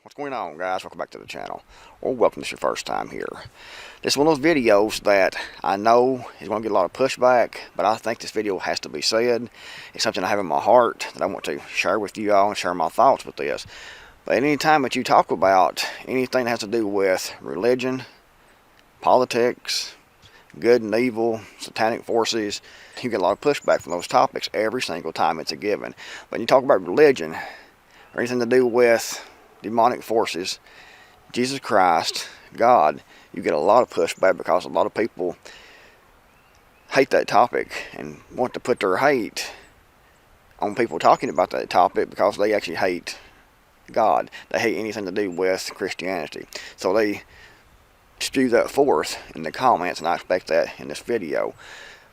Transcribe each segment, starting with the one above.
What's going on, guys? Welcome back to the channel, or welcome if it's your first time here. This is one of those videos that I know is going to get a lot of pushback, but I think this video has to be said. It's something I have in my heart that I want to share with you all and share my thoughts with this. But any time that you talk about anything that has to do with religion, politics, good and evil, satanic forces, you get a lot of pushback from those topics every single time it's a given. But when you talk about religion or anything to do with demonic forces, Jesus Christ, God, you get a lot of pushback because a lot of people hate that topic and want to put their hate on people talking about that topic because they actually hate God. They hate anything to do with Christianity. So they spew that forth in the comments, and I expect that in this video.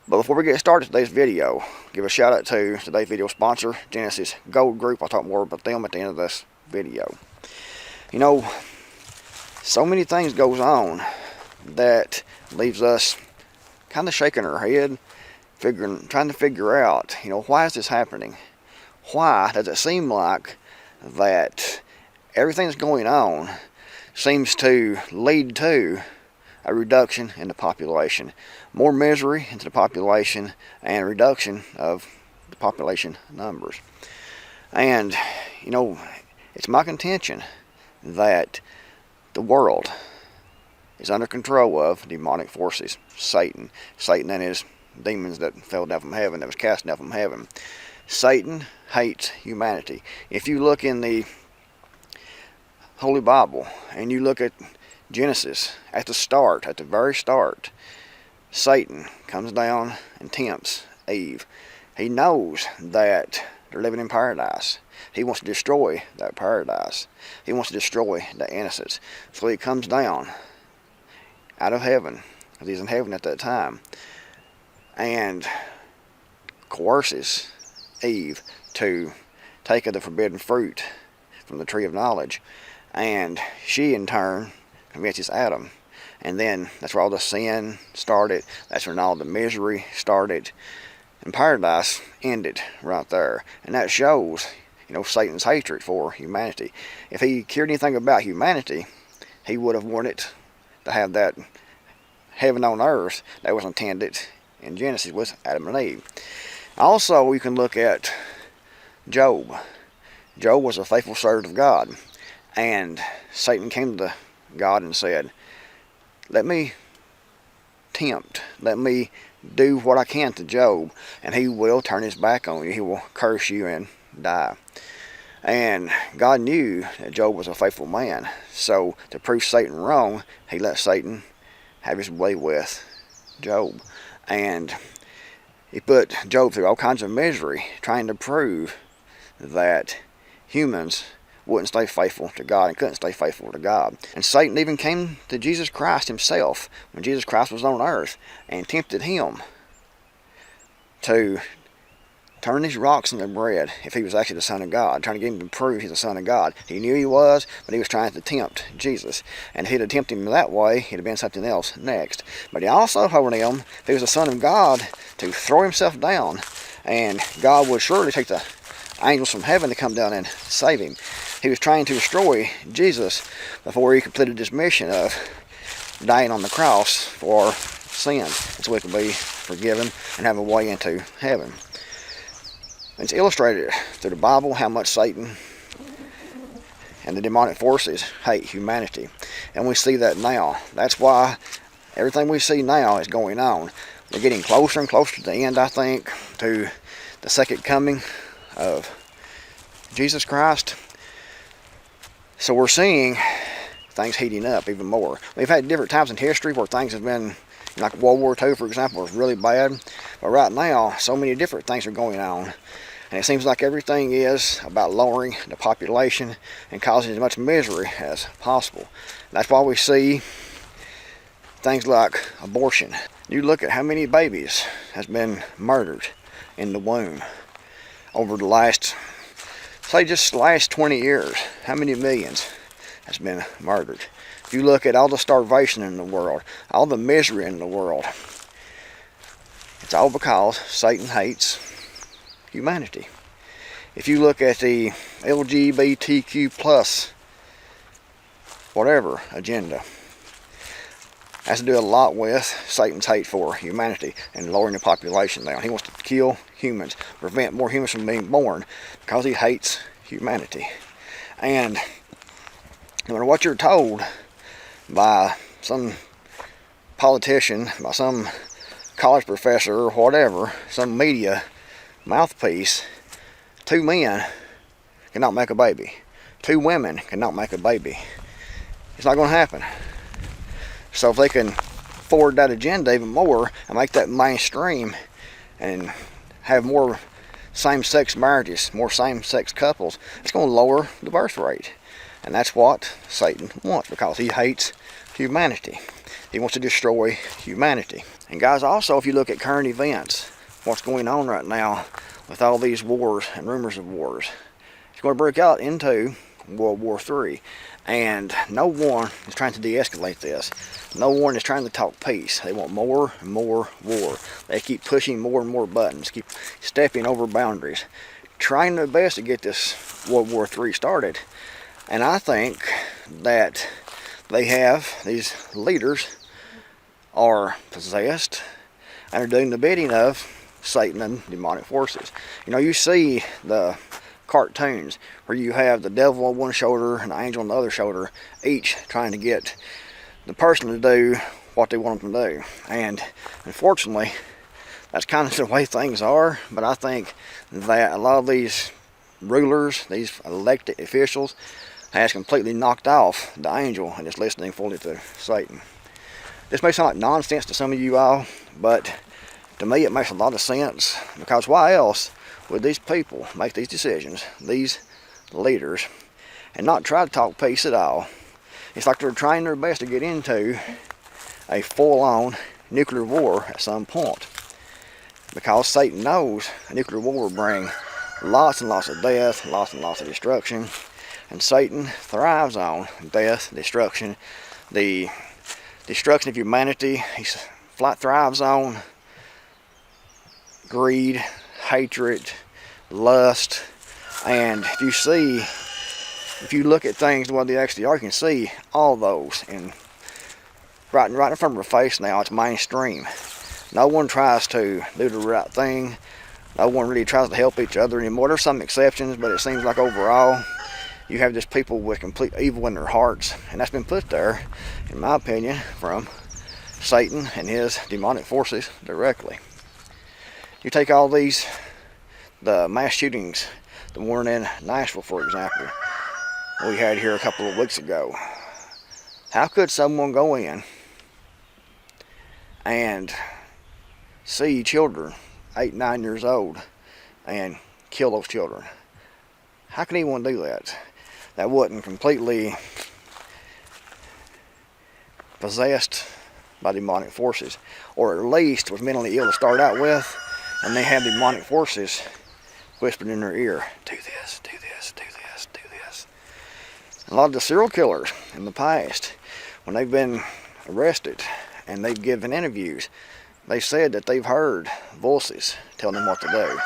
But before we get started today's video, give a shout out to today's video sponsor, Genesis Gold Group. I'll talk more about them at the end of this video. You know, so many things goes on that leaves us kind of shaking our head, trying to figure out, you know, why is this happening? Why does it seem like that everything that's going on seems to lead to a reduction in the population, more misery into the population, and a reduction of the population numbers? And, you know, it's my contention that the world is under control of demonic forces. Satan and his demons that fell down from heaven, that was cast down from heaven. Satan hates humanity. If you look in the Holy Bible and you look at Genesis, at the very start, Satan comes down and tempts Eve. He knows that they're living in paradise. He wants to destroy that paradise. He wants to destroy the innocents. So he comes down out of heaven, because he's in heaven at that time, and coerces Eve to take of the forbidden fruit from the tree of knowledge. And she in turn convinces Adam. And then that's where all the sin started. That's when all the misery started. And paradise ended right there. And that shows, you know, Satan's hatred for humanity. If he cared anything about humanity, he would have wanted to have that heaven on earth that was intended in Genesis with Adam and Eve. Also, you can look at Job. Job was a faithful servant of God. And Satan came to God and said, let me tempt, let me do what I can to Job, and he will turn his back on you. He will curse you and die. And God knew that Job was a faithful man. So to prove Satan wrong, he let Satan have his way with Job. And he put Job through all kinds of misery, trying to prove that humans wouldn't stay faithful to God and couldn't stay faithful to God. And Satan even came to Jesus Christ himself when Jesus Christ was on earth and tempted him to turn these rocks into bread if he was actually the Son of God, trying to get him to prove he's the Son of God. He knew he was, but he was trying to tempt Jesus. And if he'd have tempted him that way, it'd have been something else next. But he also told him, if he was the Son of God, to throw himself down, and God would surely take the angels from heaven to come down and save him. He was trying to destroy Jesus before he completed his mission of dying on the cross for sin, so we could be forgiven and have a way into heaven. It's illustrated through the Bible how much Satan and the demonic forces hate humanity. And we see that now. That's why everything we see now is going on. We're getting closer and closer to the end, I think, to the second coming of Jesus Christ. So we're seeing things heating up even more. We've had different times in history where things have been, like World War II, for example, was really bad. But right now, so many different things are going on. And it seems like everything is about lowering the population and causing as much misery as possible. That's why we see things like abortion. You look at how many babies has been murdered in the womb over the last, say just last 20 years. How many millions has been murdered? If you look at all the starvation in the world, all the misery in the world, it's all because Satan hates humanity. If you look at the LGBTQ plus whatever agenda. Has to do a lot with Satan's hate for humanity and lowering the population down. He wants to kill humans, prevent more humans from being born because he hates humanity. And no matter what you're told by some politician, by some college professor or whatever, some media mouthpiece, 2 men cannot make a baby. 2 women cannot make a baby. It's not going to happen. So if they can forward that agenda even more and make that mainstream and have more same-sex marriages, more same-sex couples, it's going to lower the birth rate. And that's what Satan wants, because he hates humanity. He wants to destroy humanity. And guys, also if you look at current events, what's going on right now with all these wars and rumors of wars, it's going to break out into World War III. And no one is trying to de-escalate this. No one is trying to talk peace. They want more and more war. They keep pushing more and more buttons, keep stepping over boundaries, trying their best to get this World War III started. And I think that these leaders are possessed and are doing the bidding of Satan and demonic forces. You know, you see the cartoons where you have the devil on one shoulder and the angel on the other shoulder, each trying to get the person to do what they want them to do. And unfortunately, that's kind of the way things are. But I think that a lot of these rulers, these elected officials, has completely knocked off the angel and is listening fully to Satan. This may sound like nonsense to some of you all, but to me it makes a lot of sense, because why else would these people make these decisions, these leaders, and not try to talk peace at all? It's like they're trying their best to get into a full-on nuclear war at some point, because Satan knows a nuclear war will bring lots and lots of death, lots and lots of destruction, and Satan thrives on death, destruction, the destruction of humanity. He thrives on greed, hatred, lust. And if you look at things the way they actually are, you can see all those right in front of our face now. It's mainstream. No one tries to do the right thing. No one really tries to help each other anymore. There's some exceptions, but it seems like overall you have just people with complete evil in their hearts, and that's been put there, in my opinion, from Satan and his demonic forces directly. You take all these, the mass shootings, the one in Nashville, for example, we had here a couple of weeks ago. How could someone go in and see children 8, 9 years old and kill those children? How can anyone do that? That wasn't completely possessed by demonic forces, or at least was mentally ill to start out with, and they have demonic forces whispering in their ear, do this, do this, do this, do this. A lot of the serial killers in the past, when they've been arrested and they've given interviews, they said that they've heard voices telling them what to do.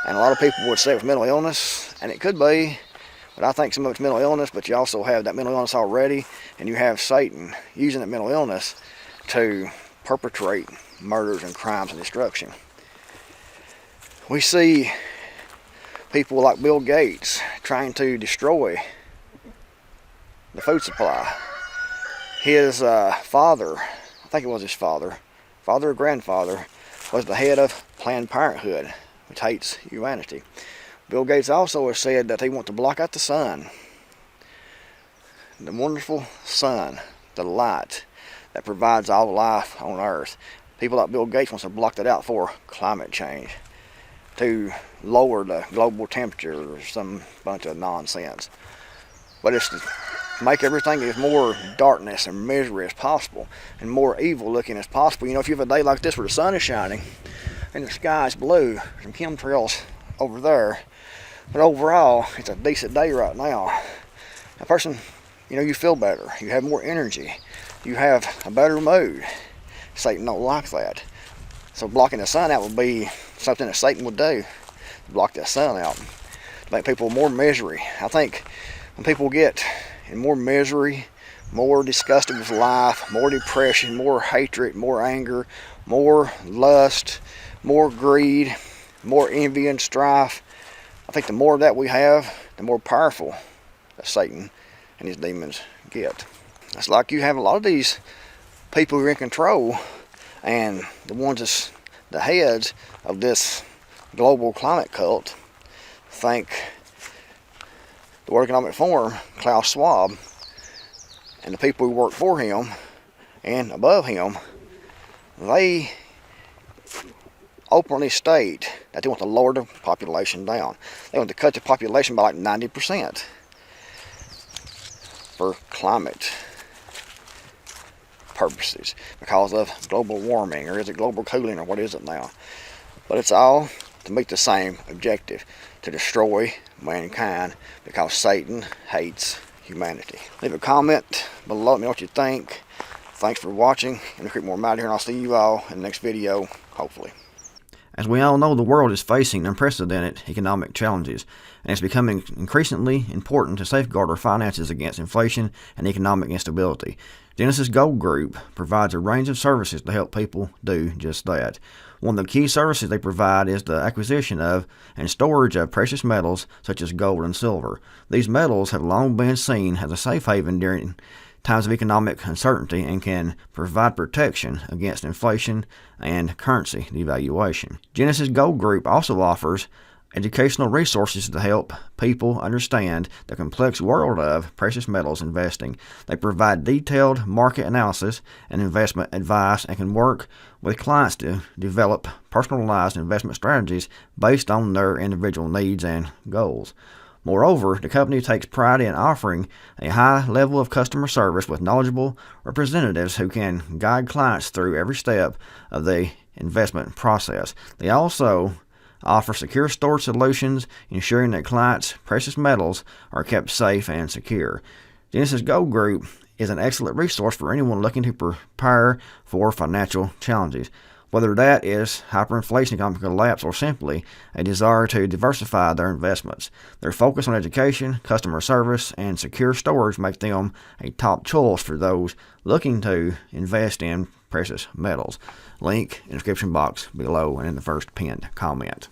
And a lot of people would say it was mental illness, and it could be, but I think some of it's mental illness, but you also have that mental illness already, and you have Satan using that mental illness to perpetrate murders and crimes and destruction. We see people like Bill Gates trying to destroy the food supply. His father, I think it was his father or grandfather, was the head of Planned Parenthood, which hates humanity. Bill Gates also has said that they want to block out the sun, the wonderful sun, the light that provides all life on Earth. People like Bill Gates wants to block that out for climate change, to lower the global temperature or some bunch of nonsense. But it's to make everything as more darkness and misery as possible and more evil looking as possible. You know, if you have a day like this where the sun is shining and the sky is blue, there's some chemtrails over there, but overall it's a decent day right now. A person, you know, you feel better, you have more energy, you have a better mood. Satan don't like that. So blocking the sun out would be something that Satan would do, block that sun out, to make people more misery. I think when people get in more misery, more disgusted with life, more depression, more hatred, more anger, more lust, more greed, more envy and strife. I think the more of that we have, the more powerful that Satan and his demons get. It's like you have a lot of these people who are in control, and the ones that's the heads of this global climate cult think the World Economic Forum, Klaus Schwab, and the people who work for him and above him, they openly state that they want to lower the population down. They want to cut the population by like 90% for climate purposes because of global warming, or is it global cooling, or what is it now? But it's all to meet the same objective, to destroy mankind, because Satan hates humanity. Leave a comment below, let me know what you think. Thanks for watching, and Creekmore, I'm out here, and I'll see you all in the next video, hopefully. As we all know, the world is facing unprecedented economic challenges, and it's becoming increasingly important to safeguard our finances against inflation and economic instability. Genesis Gold Group provides a range of services to help people do just that. One of the key services they provide is the acquisition of and storage of precious metals such as gold and silver. These metals have long been seen as a safe haven during times of economic uncertainty and can provide protection against inflation and currency devaluation. Genesis Gold Group also offers educational resources to help people understand the complex world of precious metals investing. They provide detailed market analysis and investment advice and can work with clients to develop personalized investment strategies based on their individual needs and goals. Moreover, the company takes pride in offering a high level of customer service with knowledgeable representatives who can guide clients through every step of the investment process. They also offer secure storage solutions, ensuring that clients' precious metals are kept safe and secure. Genesis Gold Group is an excellent resource for anyone looking to prepare for financial challenges, whether that is hyperinflation, economic collapse, or simply a desire to diversify their investments. Their focus on education, customer service, and secure storage make them a top choice for those looking to invest in precious metals. Link in the description box below and in the first pinned comment.